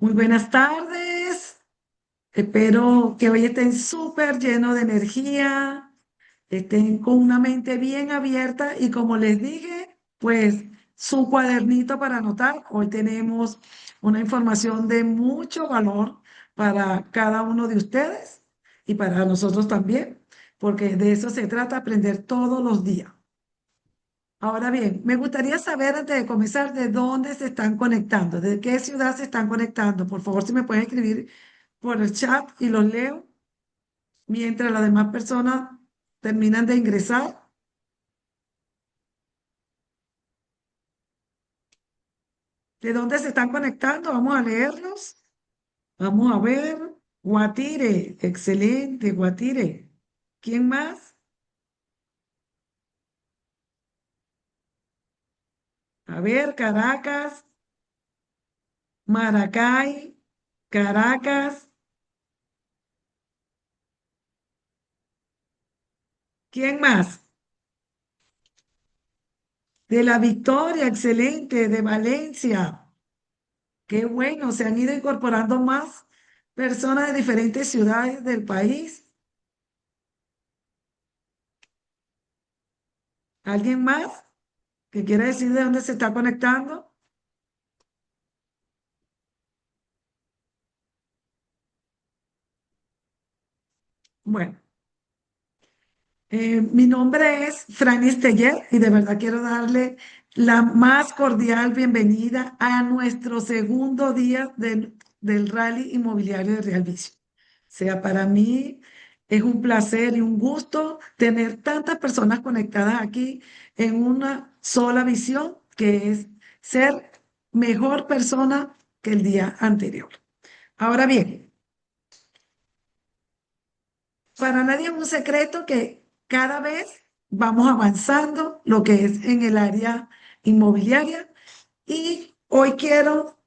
Muy buenas tardes. Espero que hoy estén súper llenos de energía, estén con una mente bien abierta y como les dije, pues su cuadernito para anotar. Hoy tenemos una información de mucho valor para cada uno de ustedes y para nosotros también, porque de eso se trata, aprender todos los días. Ahora bien, me gustaría saber antes de comenzar de dónde se están conectando, de qué ciudad se están conectando. Por favor, si me pueden escribir por el chat y los leo mientras las demás personas terminan de ingresar. ¿De dónde se están conectando? Vamos a leerlos. Vamos a ver. Guatire, excelente, Guatire. ¿Quién más? A ver, Caracas, Maracay, Caracas. ¿Quién más? De La Victoria, excelente, de Valencia. Qué bueno, se han ido incorporando más personas de diferentes ciudades del país. ¿Alguien más que quiera decir de dónde se está conectando? Bueno, mi nombre es Franis Teller y de verdad quiero darle la más cordial bienvenida a nuestro segundo día del Rally Inmobiliario de Real Vicio. O sea, para mí es un placer y un gusto tener tantas personas conectadas aquí en una sola visión, que es ser mejor persona que el día anterior. Ahora bien, para nadie es un secreto que cada vez vamos avanzando lo que es en el área inmobiliaria y hoy quiero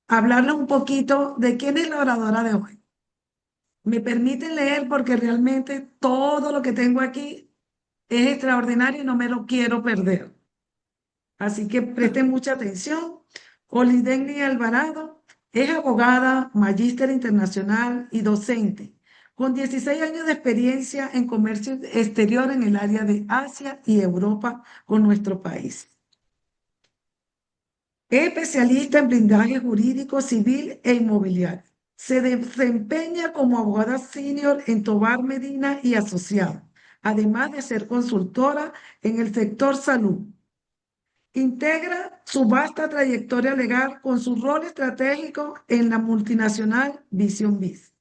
hablarles un poquito de quién es la oradora de hoy. Me permiten leer porque realmente todo lo que tengo aquí es extraordinario y no me lo quiero perder. Así que presten mucha atención. Olideni Alvarado es abogada, magíster internacional y docente, con 16 años de experiencia en comercio exterior en el área de Asia y Europa con nuestro país. Es especialista en blindaje jurídico civil e inmobiliario. Se desempeña como abogada senior en Tobar Medina y Asociado, además de ser consultora en el sector salud. Integra su vasta trayectoria legal con su rol estratégico en la multinacional Vision Biz,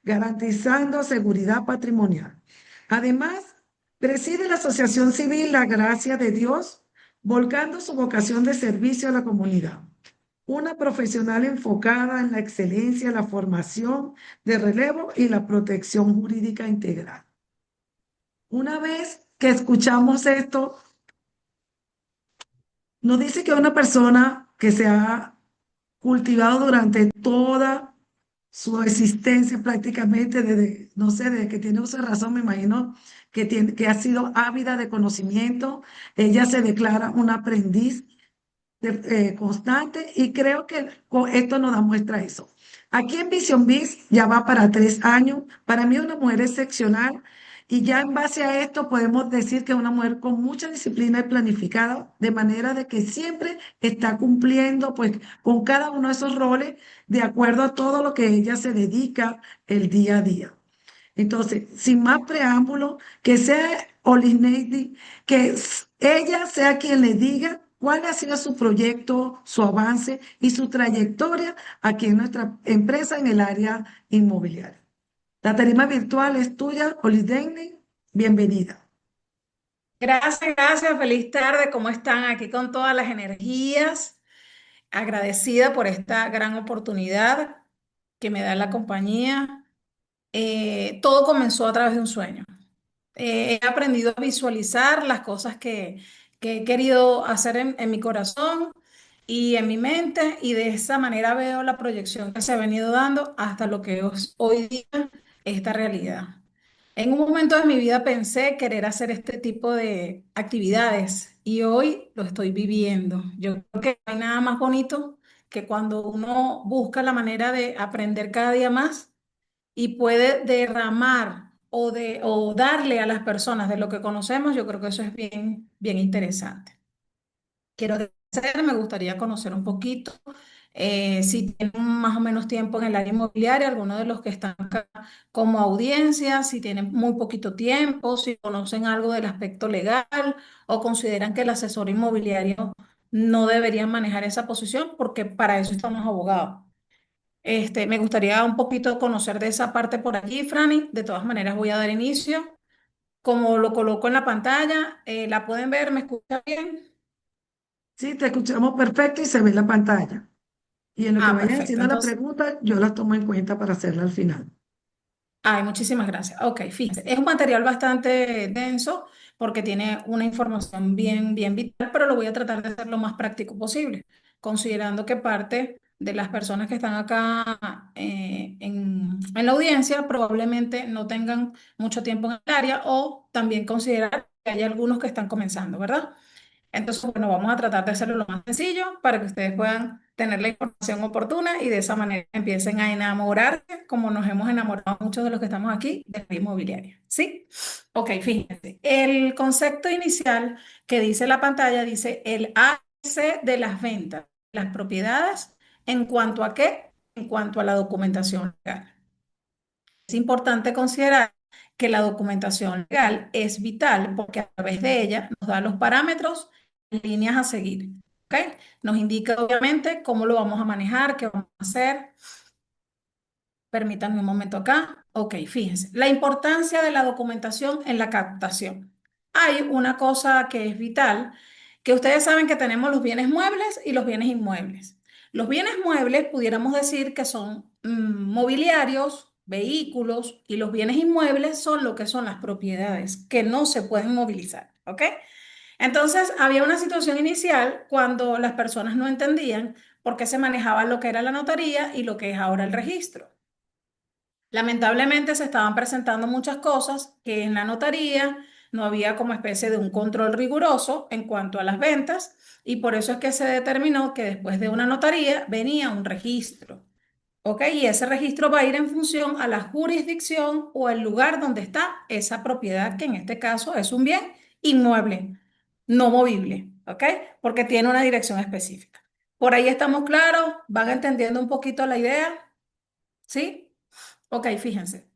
garantizando seguridad patrimonial. Además, preside la Asociación Civil La Gracia de Dios, volcando su vocación de servicio a la comunidad. Una profesional enfocada en la excelencia, la formación de relevo y la protección jurídica integral. Una vez que escuchamos esto, nos dice que una persona que se ha cultivado durante toda su existencia prácticamente desde, no sé, desde que tiene uso de razón, me imagino que ha sido ávida de conocimiento. Ella se declara un aprendiz constante y creo que esto nos da muestra de eso. Aquí en Vision Biz ya va para 3 años. Para mí es una mujer excepcional y ya en base a esto podemos decir que es una mujer con mucha disciplina y planificada, de manera de que siempre está cumpliendo pues con cada uno de esos roles de acuerdo a todo lo que ella se dedica el día a día. Entonces, sin más preámbulo, que sea Olisneidy, ella sea quien le diga cuál ha sido su proyecto, su avance y su trayectoria aquí en nuestra empresa en el área inmobiliaria. La tarima virtual es tuya, Olisneidy. Bienvenida. Gracias, gracias. Feliz tarde. ¿Cómo están? Aquí con todas las energías. Agradecida por esta gran oportunidad que me da la compañía. Todo comenzó a través de un sueño. He aprendido a visualizar las cosas que he querido hacer en mi corazón y en mi mente, y de esa manera veo la proyección que se ha venido dando hasta lo que es hoy día esta realidad. En un momento de mi vida pensé querer hacer este tipo de actividades y hoy lo estoy viviendo. Yo creo que no hay nada más bonito que cuando uno busca la manera de aprender cada día más y puede derramar o darle a las personas de lo que conocemos, yo creo que eso es bien, bien interesante. Quiero hacer, me gustaría conocer un poquito, si tienen más o menos tiempo en el área inmobiliaria, algunos de los que están acá como audiencia, si tienen muy poquito tiempo, si conocen algo del aspecto legal o consideran que el asesor inmobiliario no debería manejar esa posición, porque para eso están los abogados. Me gustaría un poquito conocer de esa parte por allí, Franny. De todas maneras, voy a dar inicio. Como lo coloco en la pantalla, ¿la pueden ver? ¿Me escucha bien? Sí, te escuchamos perfecto y se ve en la pantalla. Y en lo que Ah, vayas perfecto. haciendo la Entonces, pregunta, yo las tomo en cuenta para hacerla al final. ay, muchísimas gracias. Ok, fíjense, es un material bastante denso porque tiene una información bien, bien vital, pero lo voy a tratar de hacer lo más práctico posible, considerando que parte de las personas que están acá en la audiencia probablemente no tengan mucho tiempo en el área o también considerar que hay algunos que están comenzando, ¿verdad? Entonces, bueno, vamos a tratar de hacerlo lo más sencillo para que ustedes puedan tener la información oportuna y de esa manera empiecen a enamorarse, como nos hemos enamorado muchos de los que estamos aquí, de la inmobiliaria. ¿Sí? Ok, fíjense. El concepto inicial que dice la pantalla dice el ABC de las ventas, las propiedades, ¿en cuanto a qué? En cuanto a la documentación legal. Es importante considerar que la documentación legal es vital porque a través de ella nos da los parámetros y líneas a seguir. ¿Ok? Nos indica obviamente cómo lo vamos a manejar, qué vamos a hacer. Permítanme un momento acá. Ok, fíjense. La importancia de la documentación en la captación. Hay una cosa que es vital, que ustedes saben que tenemos los bienes muebles y los bienes inmuebles. Los bienes muebles pudiéramos decir que son mobiliarios, vehículos, y los bienes inmuebles son lo que son las propiedades que no se pueden movilizar. ¿Ok? Entonces, había una situación inicial cuando las personas no entendían por qué se manejaba lo que era la notaría y lo que es ahora el registro. Lamentablemente se estaban presentando muchas cosas que en la notaría no había como especie de un control riguroso en cuanto a las ventas, y por eso es que se determinó que después de una notaría venía un registro. ¿Ok? Y ese registro va a ir en función a la jurisdicción o el lugar donde está esa propiedad, que en este caso es un bien inmueble, no movible. ¿Ok? Porque tiene una dirección específica. Por ahí estamos claros, van entendiendo un poquito la idea, ¿sí? Ok, fíjense.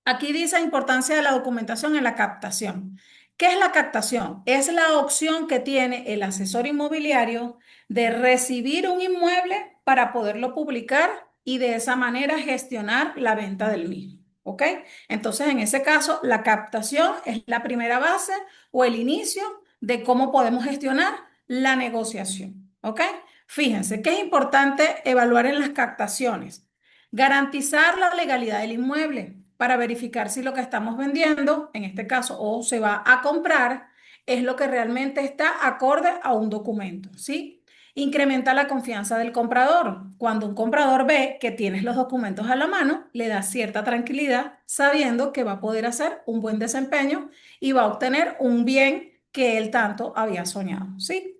Aquí dice importancia de la documentación en la captación. ¿Qué es la captación? Es la opción que tiene el asesor inmobiliario de recibir un inmueble para poderlo publicar y de esa manera gestionar la venta del mismo. ¿Ok? Entonces, en ese caso, la captación es la primera base o el inicio de cómo podemos gestionar la negociación. ¿Ok? Fíjense, ¿qué es importante evaluar en las captaciones? Garantizar la legalidad del inmueble para verificar si lo que estamos vendiendo, en este caso, o se va a comprar, es lo que realmente está acorde a un documento, ¿sí? Incrementa la confianza del comprador. Cuando un comprador ve que tienes los documentos a la mano, le da cierta tranquilidad sabiendo que va a poder hacer un buen desempeño y va a obtener un bien que él tanto había soñado, ¿sí?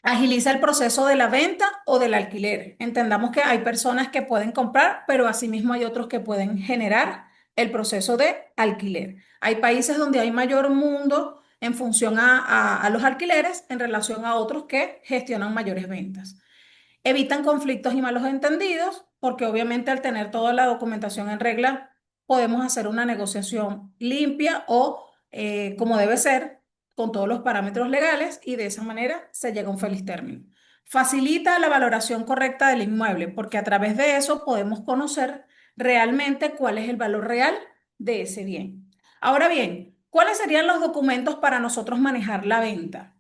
Agiliza el proceso de la venta o del alquiler. Entendamos que hay personas que pueden comprar, pero asimismo hay otros que pueden generar el proceso de alquiler. Hay países donde hay mayor mundo en función a los alquileres en relación a otros que gestionan mayores ventas. Evitan conflictos y malos entendidos, porque obviamente al tener toda la documentación en regla, podemos hacer una negociación limpia o como debe ser, con todos los parámetros legales, y de esa manera se llega a un feliz término. Facilita la valoración correcta del inmueble, porque a través de eso podemos conocer realmente cuál es el valor real de ese bien. Ahora bien, ¿cuáles serían los documentos para nosotros manejar la venta?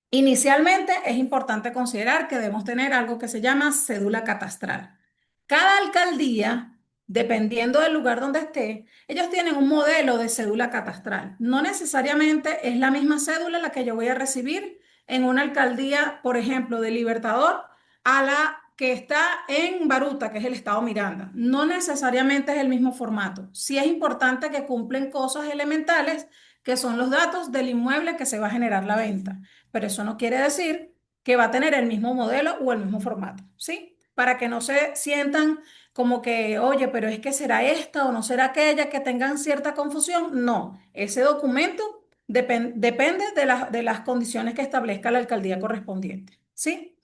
Inicialmente es importante considerar que debemos tener algo que se llama cédula catastral. Cada alcaldía, dependiendo del lugar donde esté, ellos tienen un modelo de cédula catastral. No necesariamente es la misma cédula la que yo voy a recibir en una alcaldía, por ejemplo, de Libertador, a la que está en Baruta, que es el estado Miranda. No necesariamente es el mismo formato. Sí es importante que cumplen cosas elementales, que son los datos del inmueble que se va a generar la venta. Pero eso no quiere decir que va a tener el mismo modelo o el mismo formato, ¿sí? Para que no se sientan como que, oye, pero es que será esta o no será aquella, que tengan cierta confusión. No, ese documento depende de las condiciones que establezca la alcaldía correspondiente, ¿sí?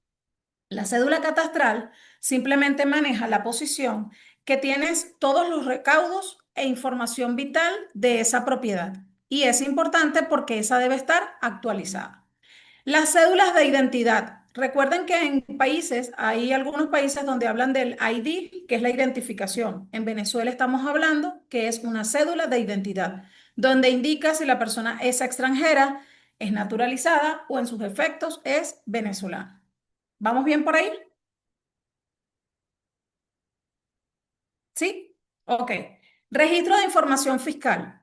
La cédula catastral simplemente maneja la posición que tienes todos los recaudos e información vital de esa propiedad. Y es importante porque esa debe estar actualizada. Las cédulas de identidad. Recuerden que en países, hay algunos países donde hablan del ID, que es la identificación. En Venezuela estamos hablando que es una cédula de identidad, donde indica si la persona es extranjera, es naturalizada o en sus efectos es venezolana. ¿Vamos bien por ahí? ¿Sí? Ok. Registro de información fiscal.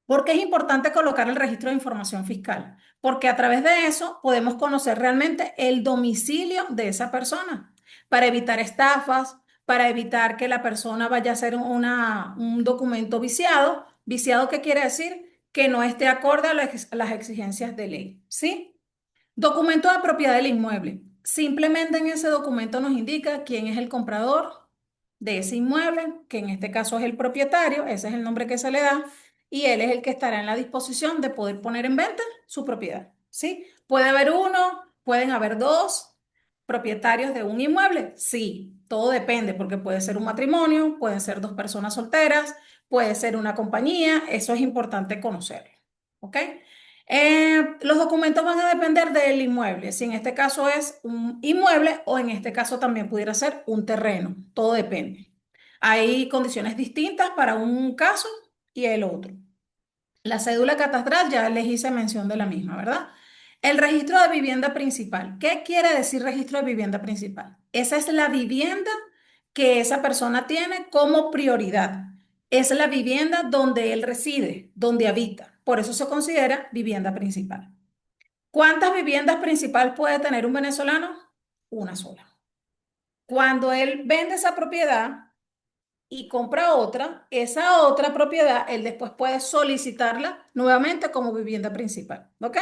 ¿Por qué es importante colocar el registro de información fiscal? Porque a través de eso podemos conocer realmente el domicilio de esa persona para evitar estafas, para evitar que la persona vaya a hacer un documento viciado. ¿Viciado qué quiere decir? Que no esté acorde a las exigencias de ley. ¿Sí? Documento de propiedad del inmueble. Simplemente en ese documento nos indica quién es el comprador de ese inmueble, que en este caso es el propietario, ese es el nombre que se le da, y él es el que estará en la disposición de poder poner en venta su propiedad, ¿sí? Puede haber uno, pueden haber dos propietarios de un inmueble, sí, todo depende, porque puede ser un matrimonio, pueden ser dos personas solteras, puede ser una compañía, eso es importante conocerlo, ¿ok? Los documentos van a depender del inmueble, si en este caso es un inmueble o en este caso también pudiera ser un terreno, todo depende. Hay condiciones distintas para un caso y el otro. La cédula catastral, ya les hice mención de la misma, ¿verdad? El registro de vivienda principal. ¿Qué quiere decir registro de vivienda principal? Esa es la vivienda que esa persona tiene como prioridad. Es la vivienda donde él reside, donde habita. Por eso se considera vivienda principal. ¿Cuántas viviendas principales puede tener un venezolano? Una sola. Cuando él vende esa propiedad y compra otra, esa otra propiedad, él después puede solicitarla nuevamente como vivienda principal. ¿Ok?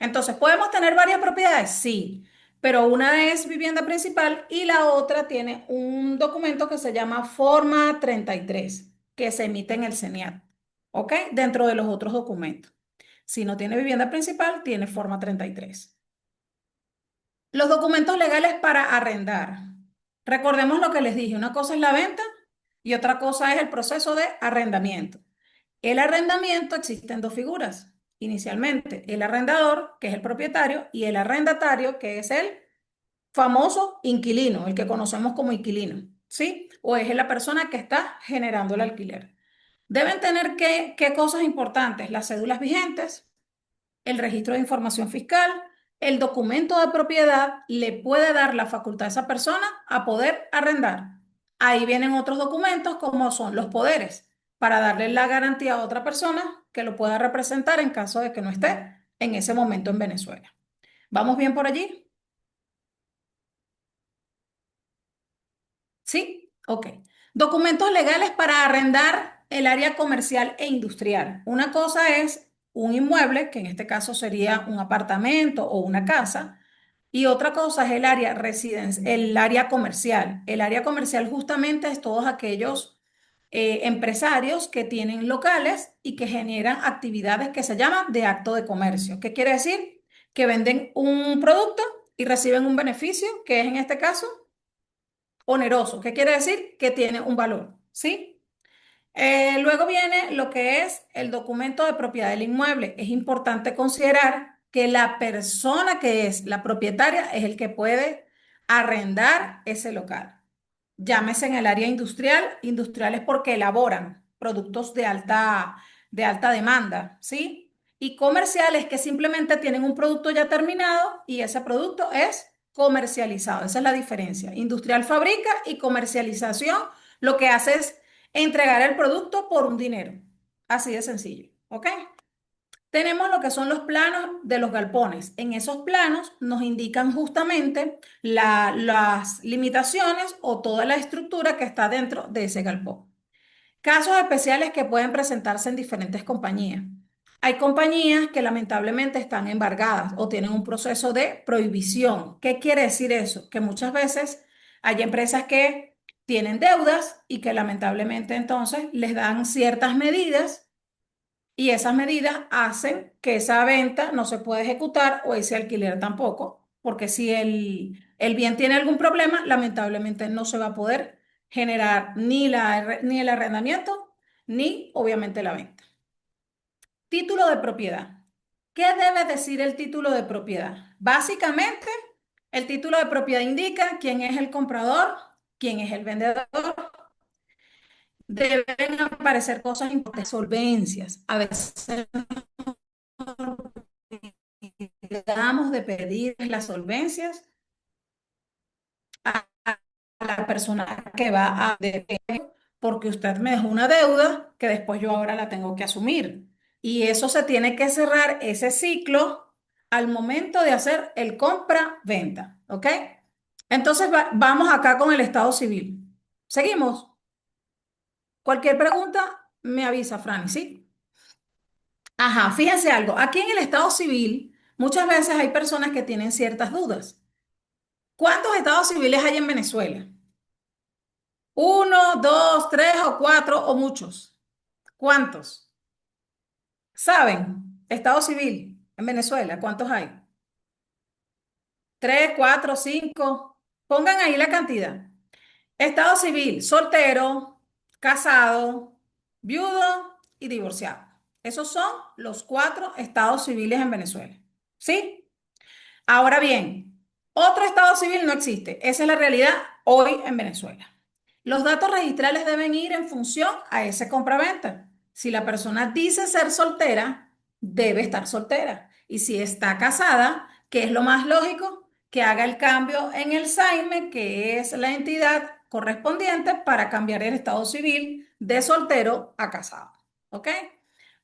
Entonces, ¿podemos tener varias propiedades? Sí, pero una es vivienda principal y la otra tiene un documento que se llama Forma 33, que se emite en el CENIAT. ¿Ok? Dentro de los otros documentos. Si no tiene vivienda principal, tiene Forma 33. Los documentos legales para arrendar. Recordemos lo que les dije, una cosa es la venta y otra cosa es el proceso de arrendamiento. El arrendamiento existe en dos figuras. Inicialmente, el arrendador, que es el propietario, y el arrendatario, que es el famoso inquilino, el que conocemos como inquilino, ¿sí? O es la persona que está generando el alquiler. Deben tener qué cosas importantes, las cédulas vigentes, el registro de información fiscal, el documento de propiedad le puede dar la facultad a esa persona a poder arrendar. Ahí vienen otros documentos como son los poderes, para darle la garantía a otra persona que lo pueda representar en caso de que no esté en ese momento en Venezuela. ¿Vamos bien por allí? ¿Sí? Ok. Documentos legales para arrendar el área comercial e industrial. Una cosa es un inmueble, que en este caso sería un apartamento o una casa, y otra cosa es el área el área comercial. El área comercial justamente es todos aquellos empresarios que tienen locales y que generan actividades que se llaman de acto de comercio. ¿Qué quiere decir? Que venden un producto y reciben un beneficio, que es en este caso oneroso. ¿Qué quiere decir? Que tiene un valor, ¿sí? Luego viene lo que es el documento de propiedad del inmueble. Es importante considerar que la persona que es la propietaria es el que puede arrendar ese local. Llámese en el área industrial, industriales porque elaboran productos de alta demanda, ¿sí? Y comerciales que simplemente tienen un producto ya terminado y ese producto es comercializado. Esa es la diferencia. Industrial fabrica y comercialización lo que hace es entregar el producto por un dinero. Así de sencillo, ¿ok? Tenemos lo que son los planos de los galpones. En esos planos nos indican justamente las limitaciones o toda la estructura que está dentro de ese galpón. Casos especiales que pueden presentarse en diferentes compañías. Hay compañías que lamentablemente están embargadas o tienen un proceso de prohibición. ¿Qué quiere decir eso? Que muchas veces hay empresas que tienen deudas y que lamentablemente entonces les dan ciertas medidas y esas medidas hacen que esa venta no se pueda ejecutar o ese alquiler tampoco, porque si el bien tiene algún problema, lamentablemente no se va a poder generar ni el arrendamiento ni obviamente la venta. Título de propiedad. ¿Qué debe decir el título de propiedad? Básicamente, el título de propiedad indica quién es el comprador, quién es el vendedor. Deben aparecer cosas importantes, solvencias. A veces olvidamos de pedir las solvencias a la persona que va a deber, porque usted me dejó una deuda que después yo ahora la tengo que asumir. Y eso se tiene que cerrar, ese ciclo, al momento de hacer el compra-venta, ¿ok? Entonces vamos acá con el estado civil. Seguimos. Cualquier pregunta, me avisa, Franny, ¿sí? Ajá, fíjense algo. Aquí en el estado civil, muchas veces hay personas que tienen ciertas dudas. ¿Cuántos estados civiles hay en Venezuela? ¿Uno, dos, tres o cuatro o muchos? ¿Cuántos? ¿Saben? Estado civil en Venezuela, ¿cuántos hay? ¿Tres, cuatro, cinco? Pongan ahí la cantidad. Estado civil, soltero, casado, viudo y divorciado. Esos son los cuatro estados civiles en Venezuela. ¿Sí? Ahora bien, otro estado civil no existe. Esa es la realidad hoy en Venezuela. Los datos registrales deben ir en función a ese compraventa. Si la persona dice ser soltera, debe estar soltera. Y si está casada, ¿qué es lo más lógico? Que haga el cambio en el SAIME, que es la entidad correspondiente para cambiar el estado civil de soltero a casado. ¿Ok?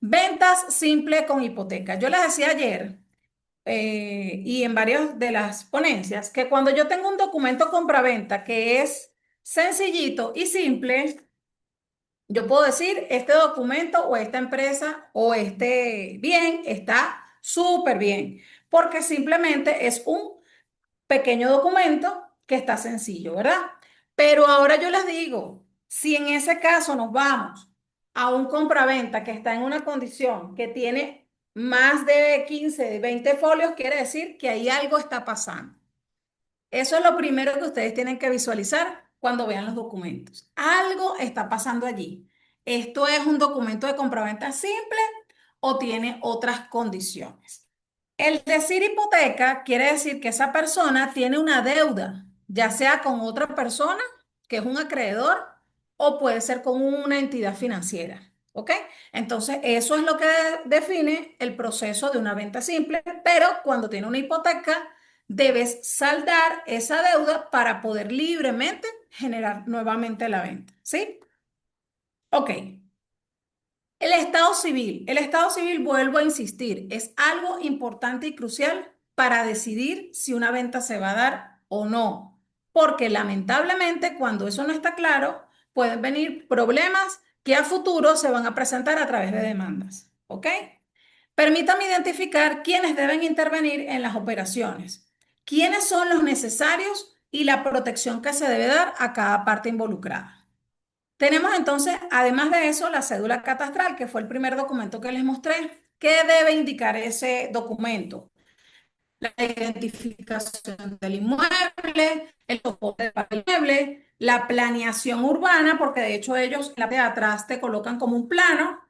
Ventas simple con hipoteca. Yo les decía ayer y en varias de las ponencias que cuando yo tengo un documento compraventa que es sencillito y simple, yo puedo decir este documento o esta empresa o este bien está súper bien, porque simplemente es un pequeño documento que está sencillo, ¿verdad? Pero ahora yo les digo, si en ese caso nos vamos a un compraventa que está en una condición que tiene más de 15, de 20 folios, quiere decir que ahí algo está pasando. Eso es lo primero que ustedes tienen que visualizar cuando vean los documentos. Algo está pasando allí. ¿Esto es un documento de compraventa simple o tiene otras condiciones? El decir hipoteca quiere decir que esa persona tiene una deuda, ya sea con otra persona, que es un acreedor, o puede ser con una entidad financiera. ¿Ok? Entonces, eso es lo que define el proceso de una venta simple, pero cuando tiene una hipoteca, debes saldar esa deuda para poder libremente generar nuevamente la venta. ¿Sí? Ok. El estado civil, vuelvo a insistir, es algo importante y crucial para decidir si una venta se va a dar o no, porque lamentablemente cuando eso no está claro, pueden venir problemas que a futuro se van a presentar a través de demandas, ¿ok? Permítame identificar quiénes deben intervenir en las operaciones, quiénes son los necesarios y la protección que se debe dar a cada parte involucrada. Tenemos entonces, además de eso, la cédula catastral, que fue el primer documento que les mostré. ¿Qué debe indicar ese documento? La identificación del inmueble, el soporte para el inmueble, la planeación urbana, porque de hecho ellos en la parte de atrás te colocan como un plano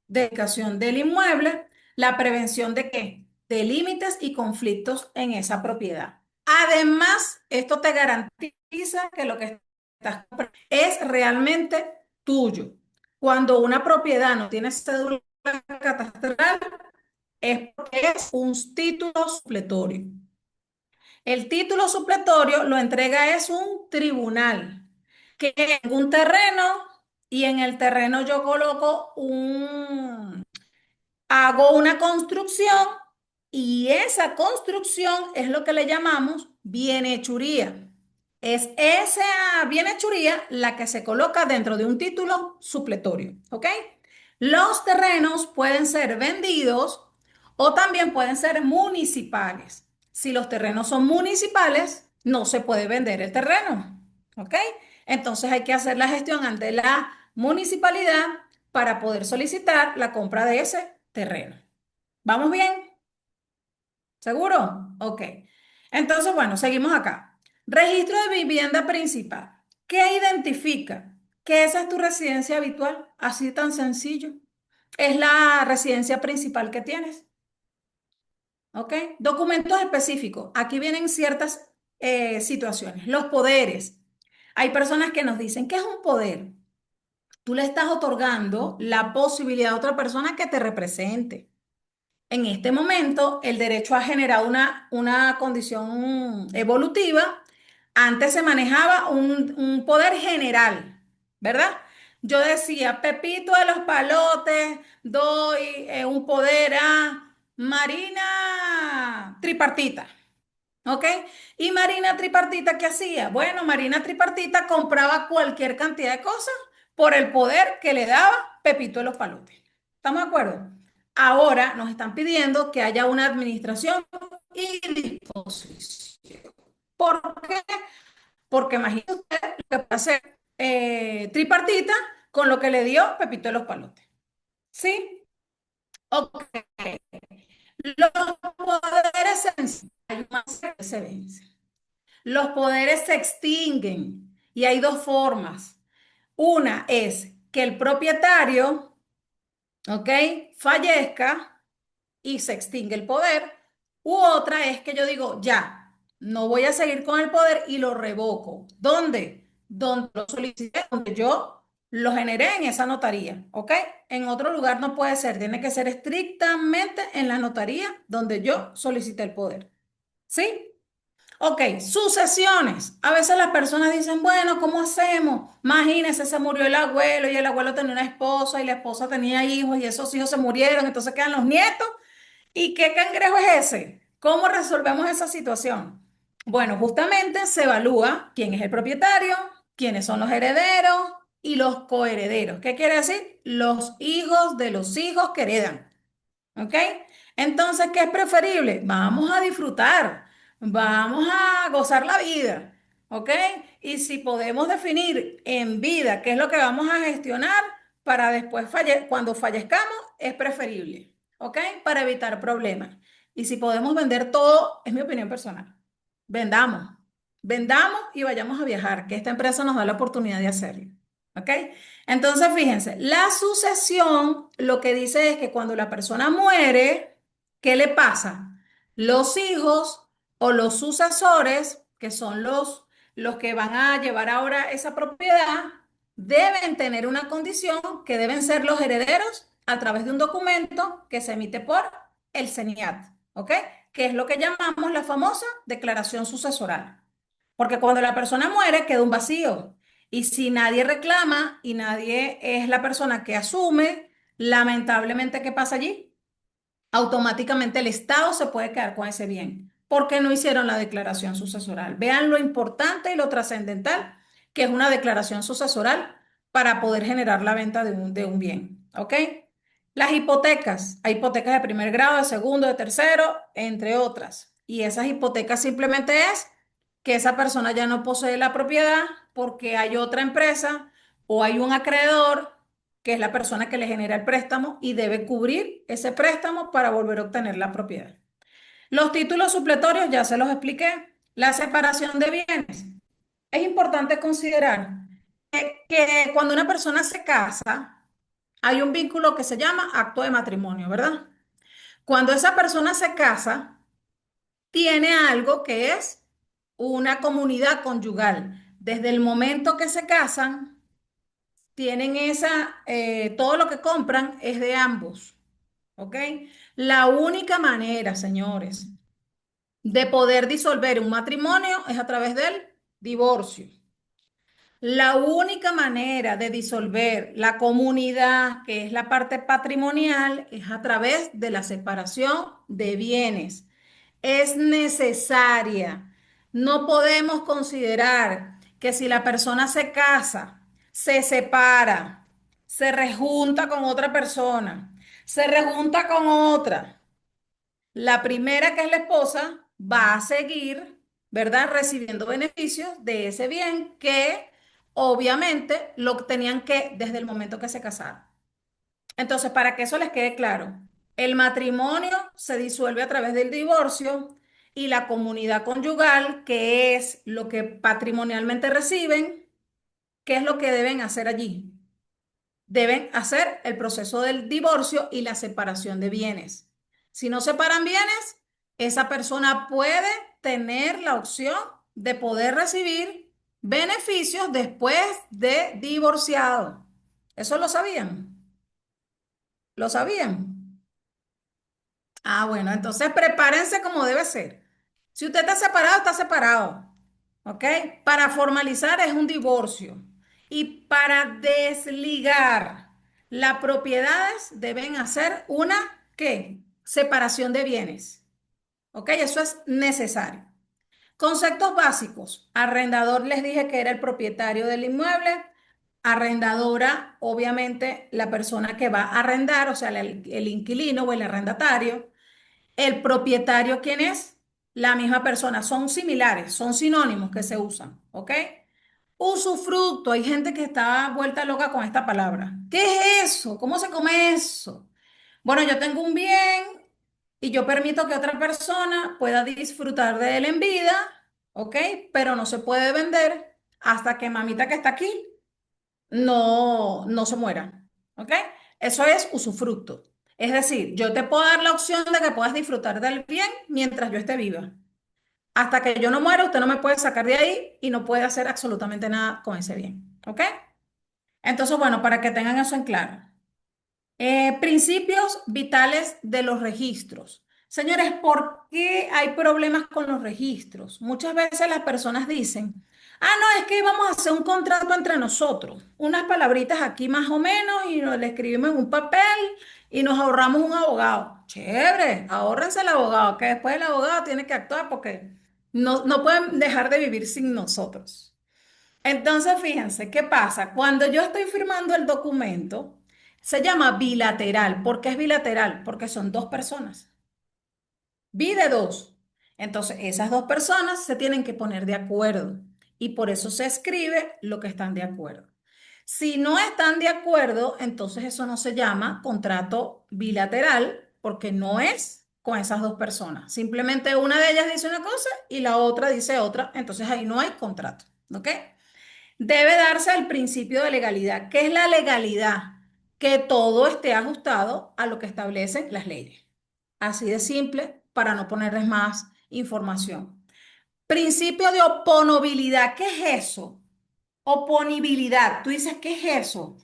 de ubicación del inmueble, la prevención de qué? De límites y conflictos en esa propiedad. Además, esto te garantiza que lo que estás comprando es realmente tuyo. Cuando una propiedad no tiene cédula catastral, es porque es un título supletorio. El título supletorio lo entrega es un tribunal que en un terreno y en el terreno yo coloco hago una construcción y esa construcción es lo que le llamamos bienhechuría. Es esa bienhechuría la que se coloca dentro de un título supletorio, ¿ok? Los terrenos pueden ser vendidos o también pueden ser municipales. Si los terrenos son municipales, no se puede vender el terreno, ¿ok? Entonces hay que hacer la gestión ante la municipalidad para poder solicitar la compra de ese terreno. ¿Vamos bien? ¿Seguro? Ok. Entonces, bueno, seguimos acá. Registro de vivienda principal. ¿Qué identifica? Que esa es tu residencia habitual. Así tan sencillo. Es la residencia principal que tienes. ¿Ok? Documentos específicos. Aquí vienen ciertas situaciones. Los poderes. Hay personas que nos dicen, ¿qué es un poder? Tú le estás otorgando la posibilidad a otra persona que te represente. En este momento, el derecho ha generado una condición evolutiva. Antes se manejaba un poder general, ¿verdad? Yo decía, Pepito de los Palotes, doy un poder a Marina Tripartita, ¿ok? Y Marina Tripartita, ¿qué hacía? Bueno, Marina Tripartita compraba cualquier cantidad de cosas por el poder que le daba Pepito de los Palotes. ¿Estamos de acuerdo? Ahora nos están pidiendo que haya una administración y disposición. ¿Por qué? Porque imagínate usted lo que puede hacer Tripartita con lo que le dio Pepito de los Palotes. ¿Sí? Ok. Los poderes se vencen. Los poderes se extinguen y hay dos formas. Una es que el propietario, ¿ok? Fallezca y se extingue el poder. U otra es que yo digo, ya, no voy a seguir con el poder y lo revoco. ¿Dónde? Donde lo solicité, donde yo lo generé en esa notaría, ¿ok? En otro lugar no puede ser, tiene que ser estrictamente en la notaría donde yo solicité el poder. ¿Sí? Ok, sucesiones. A veces las personas dicen, bueno, ¿cómo hacemos? Imagínense, se murió el abuelo y el abuelo tenía una esposa y la esposa tenía hijos y esos hijos se murieron, entonces quedan los nietos. ¿Y qué cangrejo es ese? ¿Cómo resolvemos esa situación? Bueno, justamente se evalúa quién es el propietario, quiénes son los herederos y los coherederos. ¿Qué quiere decir? Los hijos de los hijos que heredan. ¿Ok? Entonces, ¿qué es preferible? Vamos a disfrutar, vamos a gozar la vida. ¿Ok? Y si podemos definir en vida qué es lo que vamos a gestionar para después cuando fallezcamos, es preferible. ¿Ok? Para evitar problemas. Y si podemos vender todo, es mi opinión personal. Vendamos, vendamos y vayamos a viajar, que esta empresa nos da la oportunidad de hacerlo. ¿Ok? Entonces, fíjense, la sucesión lo que dice es que cuando la persona muere, ¿qué le pasa? Los hijos o los sucesores, que son los que van a llevar ahora esa propiedad, deben tener una condición que deben ser los herederos a través de un documento que se emite por el CENIAT, ¿ok? Que es lo que llamamos la famosa declaración sucesoral. Porque cuando la persona muere, queda un vacío. Y si nadie reclama y nadie es la persona que asume, lamentablemente, ¿qué pasa allí? Automáticamente el Estado se puede quedar con ese bien, porque no hicieron la declaración sucesoral. Vean lo importante y lo trascendental que es una declaración sucesoral para poder generar la venta de un bien. ¿Ok? Las hipotecas, hay hipotecas de primer grado, de segundo, de tercero, entre otras. Y esas hipotecas simplemente es que esa persona ya no posee la propiedad porque hay otra empresa o hay un acreedor que es la persona que le genera el préstamo y debe cubrir ese préstamo para volver a obtener la propiedad. Los títulos supletorios ya se los expliqué. La separación de bienes. Es importante considerar que cuando una persona se casa, hay un vínculo que se llama acto de matrimonio, ¿verdad? Cuando esa persona se casa, tiene algo que es una comunidad conyugal. Desde el momento que se casan, tienen todo lo que compran es de ambos, ¿ok? La única manera, señores, de poder disolver un matrimonio es a través del divorcio. La única manera de disolver la comunidad, que es la parte patrimonial, es a través de la separación de bienes. Es necesaria. No podemos considerar que si la persona se casa, se separa, se rejunta con otra persona, se rejunta con otra. La primera, que es la esposa, va a seguir, ¿verdad? Recibiendo beneficios de ese bien que obviamente lo tenían que desde el momento que se casaron. Entonces, para que eso les quede claro, el matrimonio se disuelve a través del divorcio y la comunidad conyugal, que es lo que patrimonialmente reciben, ¿qué es lo que deben hacer allí? Deben hacer el proceso del divorcio y la separación de bienes. Si no separan bienes, esa persona puede tener la opción de poder recibir beneficios después de divorciado. ¿Eso lo sabían? ¿Lo sabían? Ah, bueno, entonces prepárense como debe ser. Si usted está separado, está separado. ¿Ok? Para formalizar es un divorcio. Y para desligar las propiedades deben hacer una, ¿qué? Separación de bienes. ¿Ok? Eso es necesario. Conceptos básicos. Arrendador les dije que era el propietario del inmueble. Arrendadora, obviamente, la persona que va a arrendar, o sea, el inquilino o el arrendatario. El propietario, ¿quién es? La misma persona. Son similares, son sinónimos que se usan, ¿ok? Usufructo. Hay gente que está vuelta loca con esta palabra. ¿Qué es eso? ¿Cómo se come eso? Bueno, yo tengo un bien y yo permito que otra persona pueda disfrutar de él en vida, ¿ok? Pero no se puede vender hasta que mamita que está aquí no se muera, ¿ok? Eso es usufructo. Es decir, yo te puedo dar la opción de que puedas disfrutar del bien mientras yo esté viva. Hasta que yo no muera, usted no me puede sacar de ahí y no puede hacer absolutamente nada con ese bien, ¿ok? Entonces, bueno, para que tengan eso en claro. Principios vitales de los registros. Señores, ¿por qué hay problemas con los registros? Muchas veces las personas dicen, ah, no, es que vamos a hacer un contrato entre nosotros, unas palabritas aquí más o menos y le escribimos en un papel y nos ahorramos un abogado. Chévere, ahórrense el abogado, que después el abogado tiene que actuar porque no pueden dejar de vivir sin nosotros. Entonces, fíjense, ¿qué pasa? Cuando yo estoy firmando el documento, se llama bilateral. ¿Por qué es bilateral? Porque son dos personas. Bi de dos. Entonces, esas dos personas se tienen que poner de acuerdo y por eso se escribe lo que están de acuerdo. Si no están de acuerdo, entonces eso no se llama contrato bilateral porque no es con esas dos personas. Simplemente una de ellas dice una cosa y la otra dice otra. Entonces ahí no hay contrato. ¿Ok? Debe darse el principio de legalidad. ¿Qué es la legalidad? Que todo esté ajustado a lo que establecen las leyes. Así de simple, para no ponerles más información. Principio de oponibilidad. ¿Qué es eso? Oponibilidad. Tú dices, ¿qué es eso?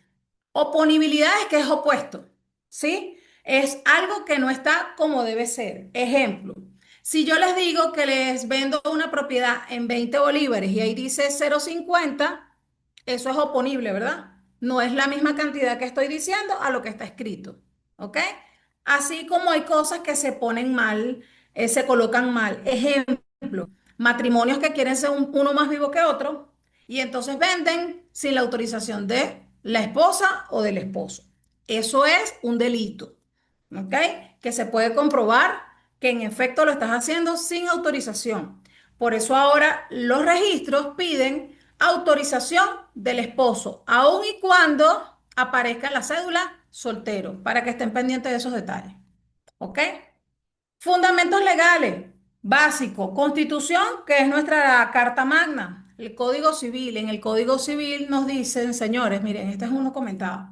Oponibilidad es que es opuesto, ¿sí? Es algo que no está como debe ser. Ejemplo, si yo les digo que les vendo una propiedad en 20 bolívares y ahí dice 0,50, eso es oponible, ¿verdad? No es la misma cantidad que estoy diciendo a lo que está escrito, ¿ok? Así como hay cosas que se ponen mal, se colocan mal. Ejemplo, matrimonios que quieren ser uno más vivo que otro y entonces venden sin la autorización de la esposa o del esposo. Eso es un delito, ¿ok? Que se puede comprobar que en efecto lo estás haciendo sin autorización. Por eso ahora los registros piden autorización del esposo, aun y cuando aparezca en la cédula soltero, para que estén pendientes de esos detalles, ¿ok? Fundamentos legales, básico, Constitución, que es nuestra Carta Magna, el Código Civil. En el Código Civil nos dicen, señores, miren, este es uno comentado,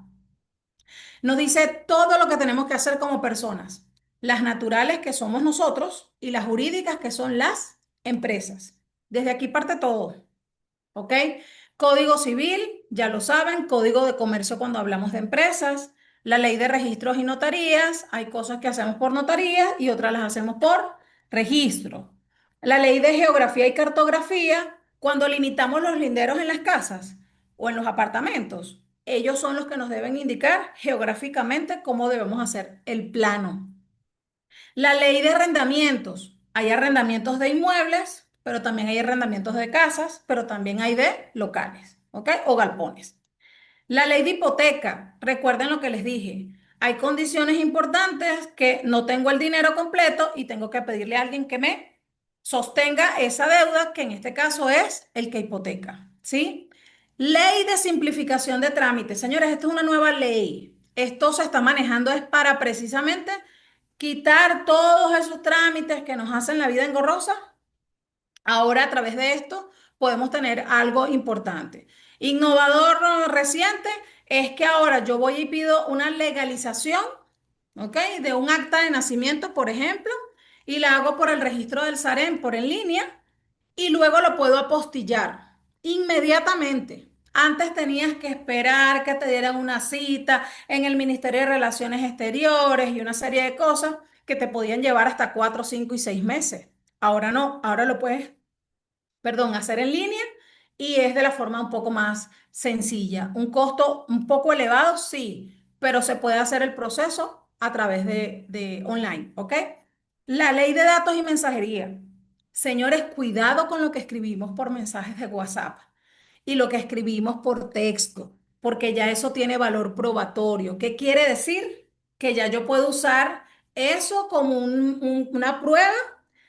nos dice todo lo que tenemos que hacer como personas, las naturales que somos nosotros y las jurídicas que son las empresas. Desde aquí parte todo. ¿Ok? Código civil, ya lo saben, código de comercio cuando hablamos de empresas, la ley de registros y notarías, hay cosas que hacemos por notaría y otras las hacemos por registro. La ley de geografía y cartografía, cuando limitamos los linderos en las casas o en los apartamentos, ellos son los que nos deben indicar geográficamente cómo debemos hacer el plano. La ley de arrendamientos. Hay arrendamientos de inmuebles, pero también hay arrendamientos de casas, pero también hay de locales, ¿ok? O galpones. La ley de hipoteca, recuerden lo que les dije. Hay condiciones importantes que no tengo el dinero completo y tengo que pedirle a alguien que me sostenga esa deuda, que en este caso es el que hipoteca, ¿sí? Ley de simplificación de trámites. Señores, esto es una nueva ley. Esto se está manejando es para precisamente quitar todos esos trámites que nos hacen la vida engorrosa. Ahora, a través de esto, podemos tener algo importante. Innovador reciente es que ahora yo voy y pido una legalización, ¿ok? De un acta de nacimiento, por ejemplo, y la hago por el registro del SAREN por en línea y luego lo puedo apostillar inmediatamente. Antes tenías que esperar que te dieran una cita en el Ministerio de Relaciones Exteriores y una serie de cosas que te podían llevar hasta 4, 5 y 6 meses. Ahora no, ahora lo puedes, perdón, hacer en línea y es de la forma un poco más sencilla. Un costo un poco elevado, sí, pero se puede hacer el proceso a través de online, ¿ok? La ley de datos y mensajería. Señores, cuidado con lo que escribimos por mensajes de WhatsApp y lo que escribimos por texto, porque ya eso tiene valor probatorio. ¿Qué quiere decir? Que ya yo puedo usar eso como una prueba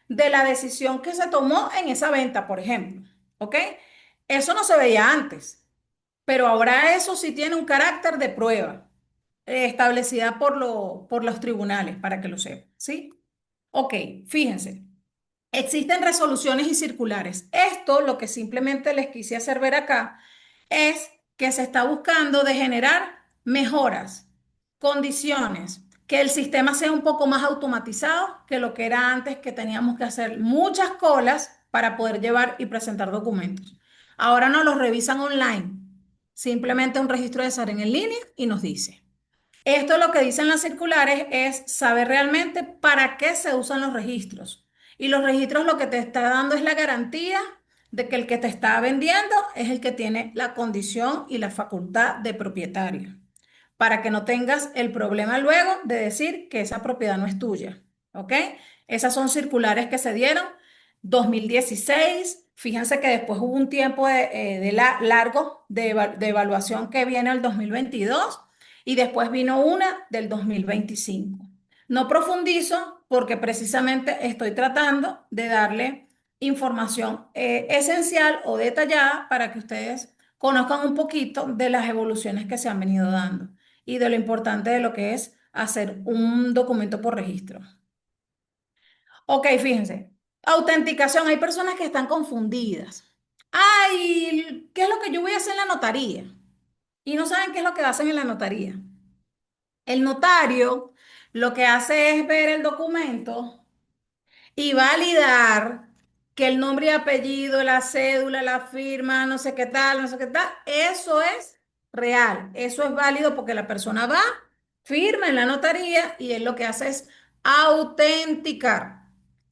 de la decisión que se tomó en esa venta, por ejemplo. ¿Ok? Eso no se veía antes, pero ahora eso sí tiene un carácter de prueba establecida por los tribunales, para que lo sepan. ¿Sí? Ok, fíjense. Existen resoluciones y circulares. Esto, lo que simplemente les quise hacer ver acá, es que se está buscando de generar mejoras, condiciones, que el sistema sea un poco más automatizado que lo que era antes, que teníamos que hacer muchas colas para poder llevar y presentar documentos. Ahora nos los revisan online, simplemente un registro de SAREN en línea y nos dice. Esto lo que dicen las circulares es saber realmente para qué se usan los registros. Y los registros lo que te está dando es la garantía de que el que te está vendiendo es el que tiene la condición y la facultad de propietario, para que no tengas el problema luego de decir que esa propiedad no es tuya. ¿Ok? Esas son circulares que se dieron 2016. Fíjense que después hubo un tiempo largo de evaluación que viene al 2022 y después vino una del 2025. No profundizo porque precisamente estoy tratando de darle información esencial o detallada para que ustedes conozcan un poquito de las evoluciones que se han venido dando y de lo importante de lo que es hacer un documento por registro. Ok, fíjense. Autenticación. Hay personas que están confundidas. Ay, ¿qué es lo que yo voy a hacer en la notaría? Y no saben qué es lo que hacen en la notaría. El notario lo que hace es ver el documento y validar que el nombre y apellido, la cédula, la firma, no sé qué tal, no sé qué tal, eso es real, eso es válido porque la persona va, firma en la notaría y él lo que hace es autenticar,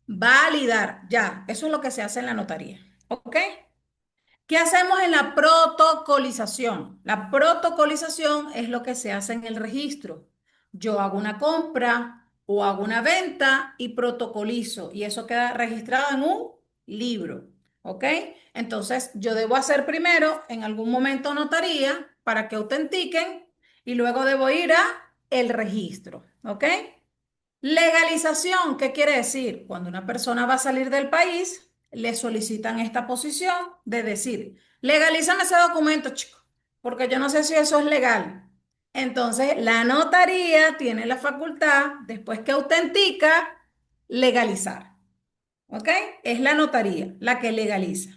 validar, ya, eso es lo que se hace en la notaría, ¿ok? ¿Qué hacemos en la protocolización? La protocolización es lo que se hace en el registro. Yo hago una compra o hago una venta y protocolizo y eso queda registrado en un libro, ¿ok? Entonces yo debo hacer primero en algún momento notaría para que autentiquen y luego debo ir a el registro, ¿ok? Legalización, ¿qué quiere decir? Cuando una persona va a salir del país, le solicitan esta posición de decir, legalízame ese documento, chico, porque yo no sé si eso es legal. Entonces, la notaría tiene la facultad, después que autentica, legalizar. ¿Ok? Es la notaría la que legaliza.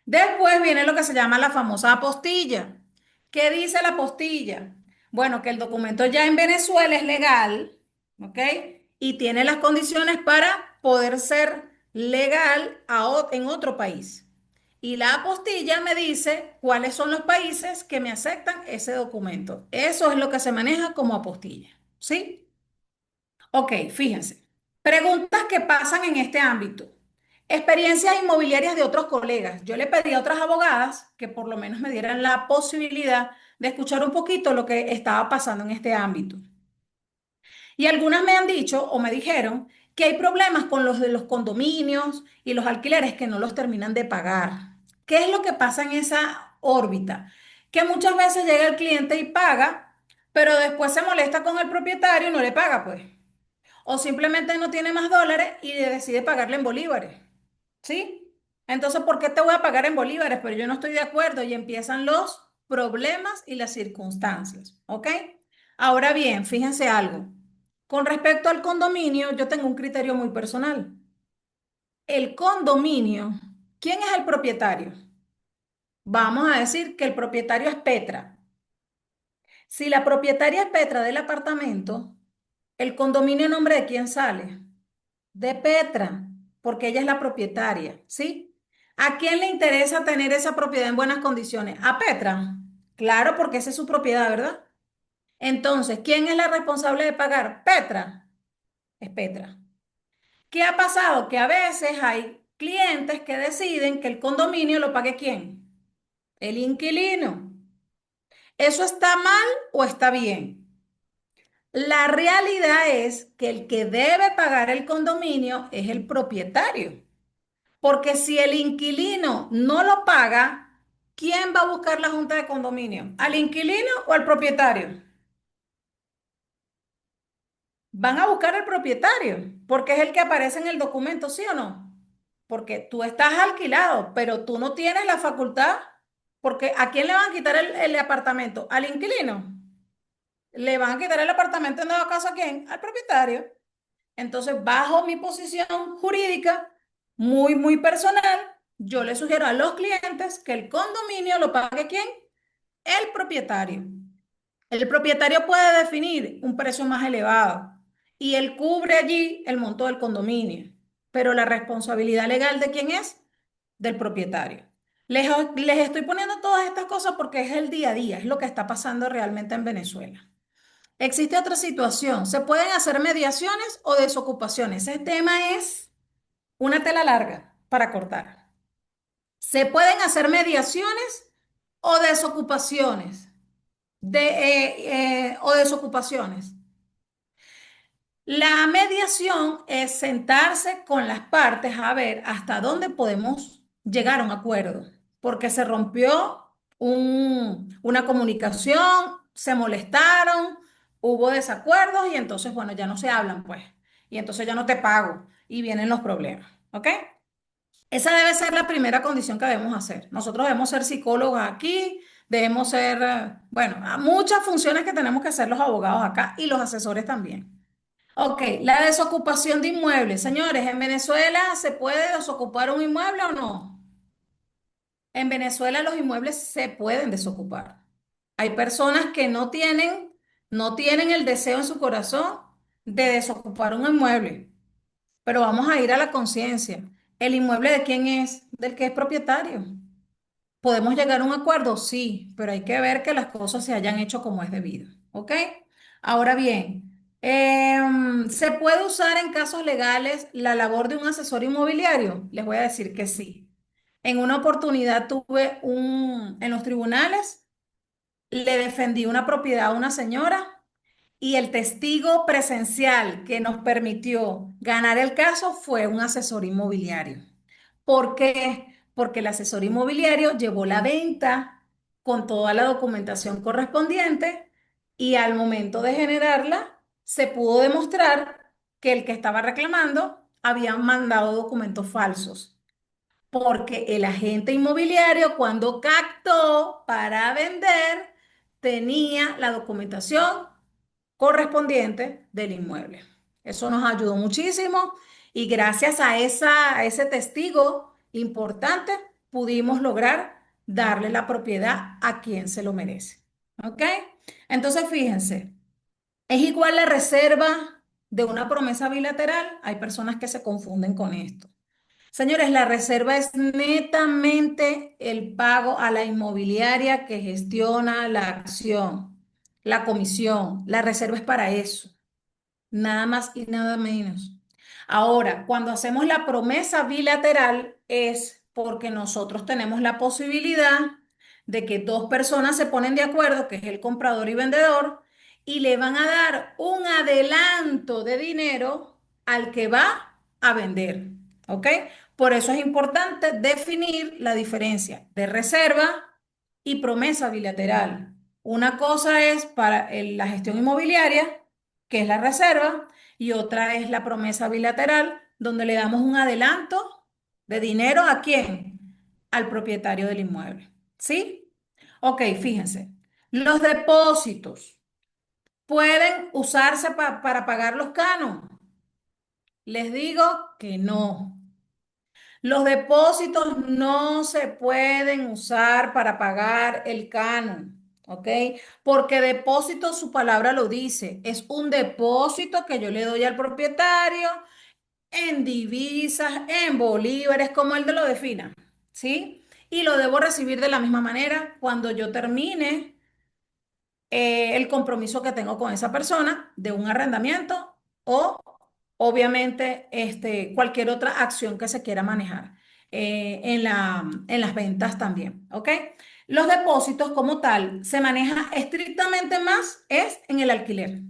Después viene lo que se llama la famosa apostilla. ¿Qué dice la apostilla? Bueno, que el documento ya en Venezuela es legal, ¿ok? Y tiene las condiciones para poder ser legal en otro país. Y la apostilla me dice cuáles son los países que me aceptan ese documento. Eso es lo que se maneja como apostilla, ¿sí? Ok, fíjense. Preguntas que pasan en este ámbito. Experiencias inmobiliarias de otros colegas. Yo le pedí a otras abogadas que por lo menos me dieran la posibilidad de escuchar un poquito lo que estaba pasando en este ámbito. Y algunas me han dicho o me dijeron que hay problemas con los de los condominios y los alquileres que no los terminan de pagar. ¿Qué es lo que pasa en esa órbita? que muchas veces llega el cliente y paga, pero después se molesta con el propietario y no le paga, pues. O simplemente no tiene más dólares y decide pagarle en bolívares, ¿sí? Entonces, ¿por qué te voy a pagar en bolívares? Pero yo no estoy de acuerdo y empiezan los problemas y las circunstancias, ¿ok? Ahora bien, fíjense algo. Con respecto al condominio, yo tengo un criterio muy personal. El condominio, ¿quién es el propietario? Vamos a decir que el propietario es Petra. Si la propietaria es Petra del apartamento, ¿el condominio en nombre de quién sale? De Petra, porque ella es la propietaria, ¿sí? ¿A quién le interesa tener esa propiedad en buenas condiciones? A Petra. Claro, porque esa es su propiedad, ¿verdad? Entonces, ¿quién es la responsable de pagar? Petra. Es Petra. ¿Qué ha pasado? Que a veces hay clientes que deciden que el condominio lo pague ¿quién? El inquilino. ¿Eso está mal o está bien? La realidad es que el que debe pagar el condominio es el propietario. Porque si el inquilino no lo paga, ¿quién va a buscar la junta de condominio? ¿Al inquilino o al propietario? Van a buscar al propietario, porque es el que aparece en el documento, ¿sí o no? Porque tú estás alquilado, pero tú no tienes la facultad, porque ¿a quién le van a quitar el apartamento? ¿Al inquilino? ¿Le van a quitar el apartamento en dado caso a quién? Al propietario. Entonces, bajo mi posición jurídica, muy personal, yo le sugiero a los clientes que el condominio lo pague ¿quién? El propietario. El propietario puede definir un precio más elevado y él cubre allí el monto del condominio, pero la responsabilidad legal de quién es? Del propietario. Les estoy poniendo todas estas cosas porque es el día a día, es lo que está pasando realmente en Venezuela. Existe otra situación. Se pueden hacer mediaciones o desocupaciones. Ese tema es una tela larga para cortar. Se pueden hacer mediaciones o desocupaciones. O desocupaciones. La mediación es sentarse con las partes a ver hasta dónde podemos llegar a un acuerdo, porque se rompió una comunicación, se molestaron, hubo desacuerdos y entonces, bueno, ya no se hablan, pues, y entonces ya no te pago y vienen los problemas, ¿ok? Esa debe ser la primera condición que debemos hacer. Nosotros debemos ser psicólogos aquí, debemos ser, bueno, muchas funciones que tenemos que hacer los abogados acá y los asesores también. Ok, la desocupación de inmuebles. Señores, ¿en Venezuela se puede desocupar un inmueble o no? En Venezuela los inmuebles se pueden desocupar. Hay personas que no tienen el deseo en su corazón de desocupar un inmueble, pero vamos a ir a la conciencia. ¿El inmueble de quién es? Del que es propietario. ¿Podemos llegar a un acuerdo? Sí, pero hay que ver que las cosas se hayan hecho como es debido. ¿Ok? Ahora bien, ¿se puede usar en casos legales la labor de un asesor inmobiliario? Les voy a decir que sí. En una oportunidad en los tribunales, le defendí una propiedad a una señora y el testigo presencial que nos permitió ganar el caso fue un asesor inmobiliario. ¿Por qué? Porque el asesor inmobiliario llevó la venta con toda la documentación correspondiente y al momento de generarla se pudo demostrar que el que estaba reclamando había mandado documentos falsos. Porque el agente inmobiliario cuando captó para vender tenía la documentación correspondiente del inmueble. Eso nos ayudó muchísimo y gracias a ese testigo importante pudimos lograr darle la propiedad a quien se lo merece. ¿Ok? Entonces, fíjense, es igual la reserva de una promesa bilateral. Hay personas que se confunden con esto. Señores, la reserva es netamente el pago a la inmobiliaria que gestiona la acción, la comisión. La reserva es para eso, nada más y nada menos. Ahora, cuando hacemos la promesa bilateral es porque nosotros tenemos la posibilidad de que dos personas se ponen de acuerdo, que es el comprador y vendedor, y le van a dar un adelanto de dinero al que va a vender. ¿Ok? Por eso es importante definir la diferencia de reserva y promesa bilateral. Una cosa es para la gestión inmobiliaria, que es la reserva, y otra es la promesa bilateral, donde le damos un adelanto de dinero ¿a quién? Al propietario del inmueble. ¿Sí? Ok, fíjense. Los depósitos pueden usarse para pagar los canos. Les digo que no. Los depósitos no se pueden usar para pagar el canon, ¿ok? Porque depósito, su palabra lo dice, es un depósito que yo le doy al propietario en divisas, en bolívares, como él te lo defina, ¿sí? Y lo debo recibir de la misma manera cuando yo termine el compromiso que tengo con esa persona de un arrendamiento o obviamente cualquier otra acción que se quiera manejar en las ventas también, ¿ok? Los depósitos como tal se maneja estrictamente más es en el alquiler.